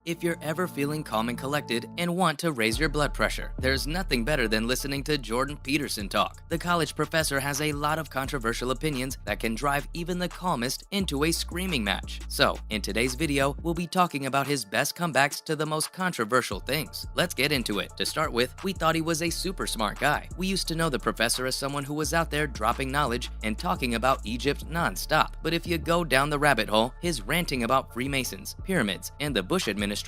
If you're ever feeling calm and collected and want to raise your blood pressure, there's nothing better than listening to Jordan Peterson talk. The college professor has a lot of controversial opinions that can drive even the calmest into a screaming match. So, in today's video, we'll be talking about his best comebacks to the most controversial things. Let's get into it. To start with, we thought he was a super smart guy. We used to know the professor as someone who was out there dropping knowledge and talking about Egypt non-stop. But if you go down the rabbit hole, his ranting about Freemasons, pyramids, and the Bush administration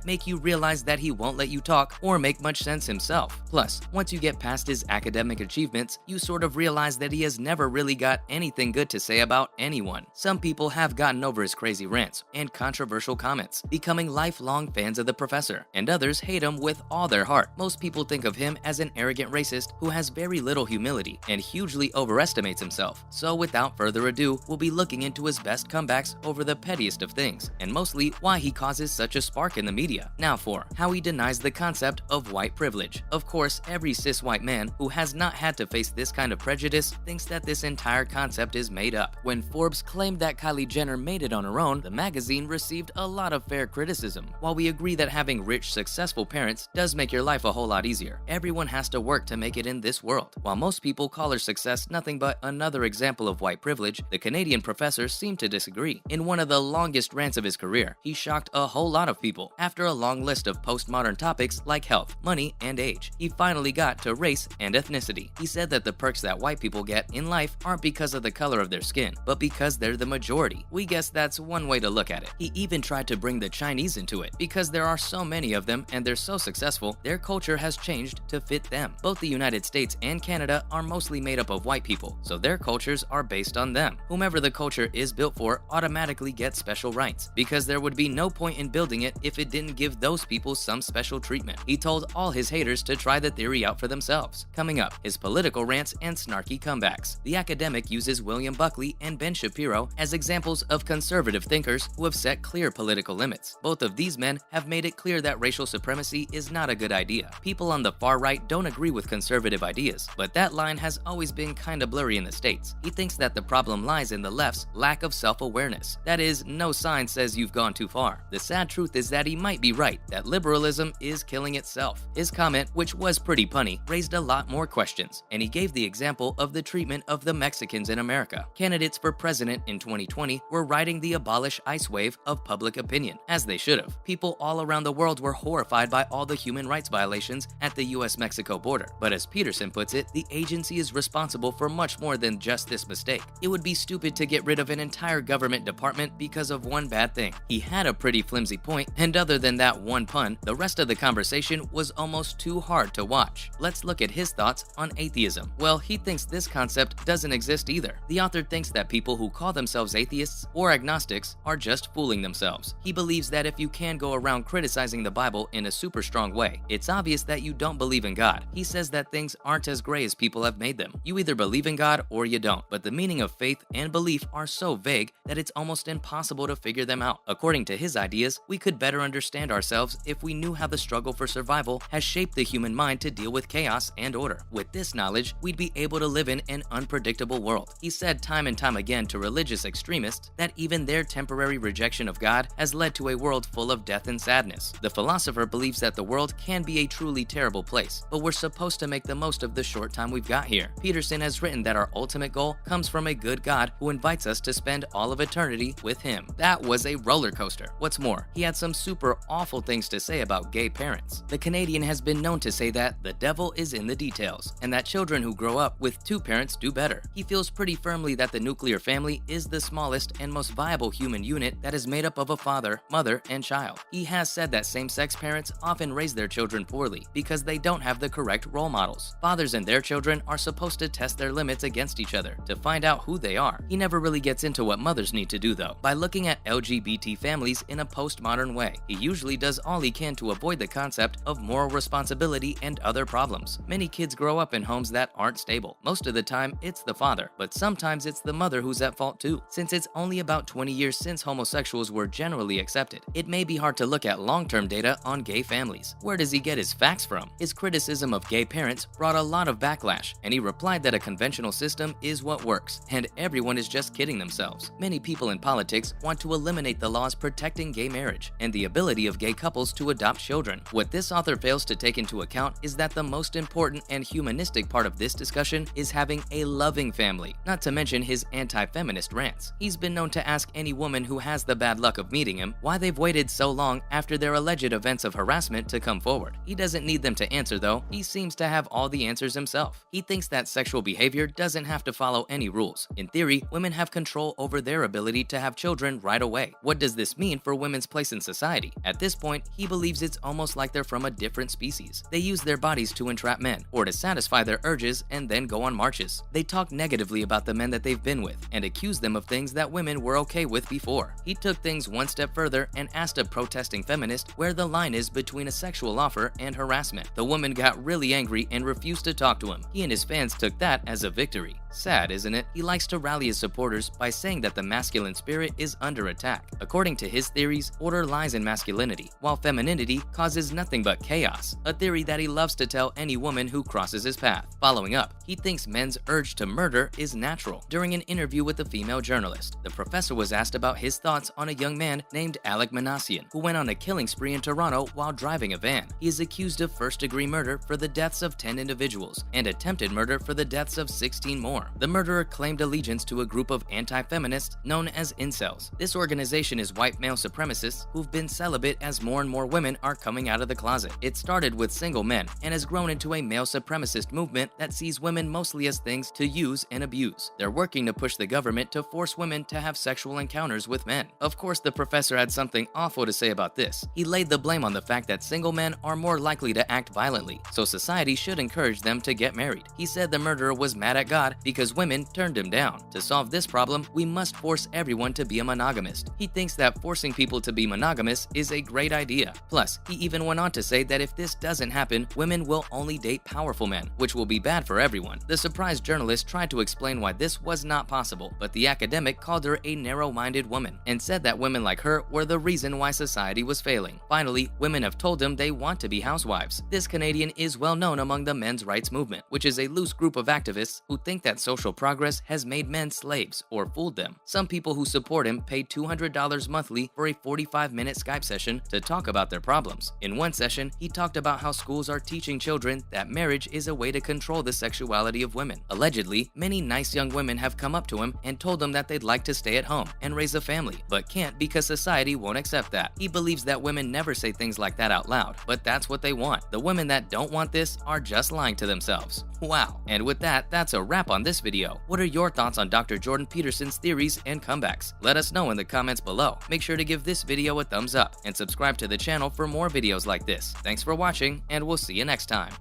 make you realize that he won't let you talk or make much sense himself. Plus, once you get past his academic achievements, you sort of realize that he has never really got anything good to say about anyone. Some people have gotten over his crazy rants and controversial comments, becoming lifelong fans of the professor, and others hate him with all their heart. Most people think of him as an arrogant racist who has very little humility and hugely overestimates himself. So without further ado, we'll be looking into his best comebacks over the pettiest of things, and mostly why he causes such a spark in the media. Now for how he denies the concept of white privilege. Of course, every cis white man who has not had to face this kind of prejudice thinks that this entire concept is made up. When Forbes claimed that Kylie Jenner made it on her own, the magazine received a lot of fair criticism. While we agree that having rich, successful parents does make your life a whole lot easier, everyone has to work to make it in this world. While most people call her success nothing but another example of white privilege, the Canadian professor seemed to disagree. In one of the longest rants of his career, he shocked a whole lot of people. After a long list of postmodern topics like health, money, and age, he finally got to race and ethnicity. He said that the perks that white people get in life aren't because of the color of their skin, but because they're the majority. We guess that's one way to look at it. He even tried to bring the Chinese into it. Because there are so many of them and they're so successful, their culture has changed to fit them. Both the United States and Canada are mostly made up of white people, so their cultures are based on them. Whomever the culture is built for automatically gets special rights, because there would be no point in building it if it didn't give those people some special treatment. He told all his haters to try the theory out for themselves. Coming up, his political rants and snarky comebacks. The academic uses William Buckley and Ben Shapiro as examples of conservative thinkers who have set clear political limits. Both of these men have made it clear that racial supremacy is not a good idea. People on the far right don't agree with conservative ideas, but that line has always been kinda blurry in the States. He thinks that the problem lies in the left's lack of self-awareness. That is, no sign says you've gone too far. The sad truth is that he might be right, that liberalism is killing itself. His comment, which was pretty punny, raised a lot more questions, and he gave the example of the treatment of the Mexicans in America. Candidates for president in 2020 were riding the abolish ICE wave of public opinion, as they should have. People all around the world were horrified by all the human rights violations at the US-Mexico border. But as Peterson puts it, the agency is responsible for much more than just this mistake. It would be stupid to get rid of an entire government department because of one bad thing. He had a pretty flimsy point, and other than that one pun, the rest of the conversation was almost too hard to watch. Let's look at his thoughts on atheism. Well, he thinks this concept doesn't exist either. The author thinks that people who call themselves atheists or agnostics are just fooling themselves. He believes that if you can go around criticizing the Bible in a super strong way, it's obvious that you don't believe in God. He says that things aren't as gray as people have made them. You either believe in God or you don't, but the meaning of faith and belief are so vague that it's almost impossible to figure them out. According to his ideas, we could better understand ourselves if we knew how the struggle for survival has shaped the human mind to deal with chaos and order. With this knowledge, we'd be able to live in an unpredictable world. He said time and time again to religious extremists that even their temporary rejection of God has led to a world full of death and sadness. The philosopher believes that the world can be a truly terrible place, but we're supposed to make the most of the short time we've got here. Peterson has written that our ultimate goal comes from a good God who invites us to spend all of eternity with him. That was a roller coaster. What's more, he had some super awful things to say about gay parents. The Canadian has been known to say that the devil is in the details, and that children who grow up with two parents do better. He feels pretty firmly that the nuclear family is the smallest and most viable human unit that is made up of a father, mother, and child. He has said that same-sex parents often raise their children poorly because they don't have the correct role models. Fathers and their children are supposed to test their limits against each other to find out who they are. He never really gets into what mothers need to do though, by looking at LGBT families in a postmodern way. He usually does all he can to avoid the concept of moral responsibility and other problems. Many kids grow up in homes that aren't stable. Most of the time, it's the father, but sometimes it's the mother who's at fault too. Since it's only about 20 years since homosexuals were generally accepted, it may be hard to look at long-term data on gay families. Where does he get his facts from? His criticism of gay parents brought a lot of backlash, and he replied that a conventional system is what works, and everyone is just kidding themselves. Many people in politics want to eliminate the laws protecting gay marriage, and and the ability of gay couples to adopt children. What this author fails to take into account is that the most important and humanistic part of this discussion is having a loving family, not to mention his anti-feminist rants. He's been known to ask any woman who has the bad luck of meeting him why they've waited so long after their alleged events of harassment to come forward. He doesn't need them to answer though, he seems to have all the answers himself. He thinks that sexual behavior doesn't have to follow any rules. In theory, women have control over their ability to have children right away. What does this mean for women's place in society? At this point, he believes it's almost like they're from a different species. They use their bodies to entrap men, or to satisfy their urges and then go on marches. They talk negatively about the men that they've been with, and accuse them of things that women were okay with before. He took things one step further and asked a protesting feminist where the line is between a sexual offer and harassment. The woman got really angry and refused to talk to him. He and his fans took that as a victory. Sad, isn't it? He likes to rally his supporters by saying that the masculine spirit is under attack. According to his theories, order lies in masculinity, while femininity causes nothing but chaos, a theory that he loves to tell any woman who crosses his path. Following up, he thinks men's urge to murder is natural. During an interview with a female journalist, the professor was asked about his thoughts on a young man named Alec Manassian, who went on a killing spree in Toronto while driving a van. He is accused of first-degree murder for the deaths of 10 individuals and attempted murder for the deaths of 16 more. The murderer claimed allegiance to a group of anti-feminists known as incels. This organization is white male supremacists who've been celibate as more and more women are coming out of the closet. It started with single men and has grown into a male supremacist movement that sees women mostly as things to use and abuse. They're working to push the government to force women to have sexual encounters with men. Of course, the professor had something awful to say about this. He laid the blame on the fact that single men are more likely to act violently, so society should encourage them to get married. He said the murderer was mad at God because women turned him down. To solve this problem, we must force everyone to be a monogamist. He thinks that forcing people to be monogamous is a great idea. Plus, he even went on to say that if this doesn't happen, women will only date powerful men, which will be bad for everyone. The surprised journalist tried to explain why this was not possible, but the academic called her a narrow-minded woman and said that women like her were the reason why society was failing. Finally, women have told him they want to be housewives. This Canadian is well known among the men's rights movement, which is a loose group of activists who think that social progress has made men slaves or fooled them. Some people who support him paid $200 monthly for a 45-minute Skype session to talk about their problems. In one session, he talked about how schools are teaching children that marriage is a way to control the sexuality of women. Allegedly, many nice young women have come up to him and told him that they'd like to stay at home and raise a family, but can't because society won't accept that. He believes that women never say things like that out loud, but that's what they want. The women that don't want this are just lying to themselves. Wow. And with that, that's a wrap on this video. What are your thoughts on Dr. Jordan Peterson's theories and comebacks? Let us know in the comments below. Make sure to give this video a thumbs up and subscribe to the channel for more videos like this. Thanks for watching, and we'll see you next time.